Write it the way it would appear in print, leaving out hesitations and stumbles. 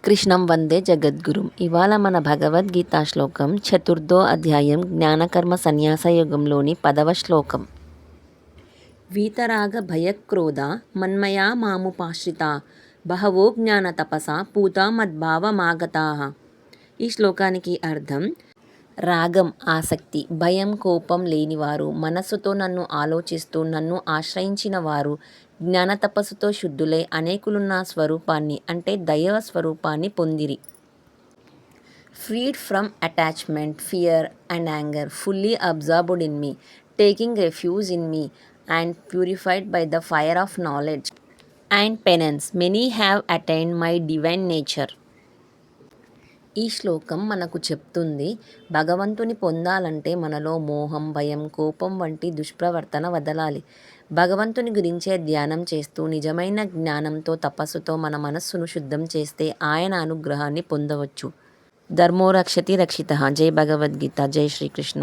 కృష్ణం వందే జగద్గురుం. ఇవాళ మన భగవద్గీత శ్లోకం చతుర్థో అధ్యాయం జ్ఞానకర్మ సన్యాస యుగంలోని 10వ శ్లోకం. వీతరాగ భయక్రోధ మన్మయా మాముపాశ్రితా బహవో జ్ఞాన తపసా పూతా మద్భావమాగతాః. ఈ శ్లోకానికి అర్థం, రాగం, ఆసక్తి, భయం, కోపం లేనివారు, మనస్సుతో నన్ను ఆలోచిస్తూ నన్ను ఆశ్రయించిన వారు జ్ఞాన తపస్సుతో శుద్ధులై అనేకులు నా స్వరూపాన్ని అంటే దైవ స్వరూపాన్ని పొందిరి. Freed from attachment, fear and anger, fully absorbed in me, taking refuge in me and purified by the fire of knowledge and penance, many have attained my divine nature. ఈ శ్లోకం మనకు చెప్తుంది, భగవంతుని పొందాలంటే మనలో మోహం, భయం, కోపం వంటి దుష్ప్రవర్తన వదలాలి. భగవంతుని గురించే ధ్యానం చేస్తూ నిజమైన జ్ఞానంతో తపస్సుతో మన మనస్సును శుద్ధం చేస్తే ఆయన అనుగ్రహాన్ని పొందవచ్చు. ధర్మో రక్షతి రక్షితః. జై భగవద్గీత. జై శ్రీకృష్ణ.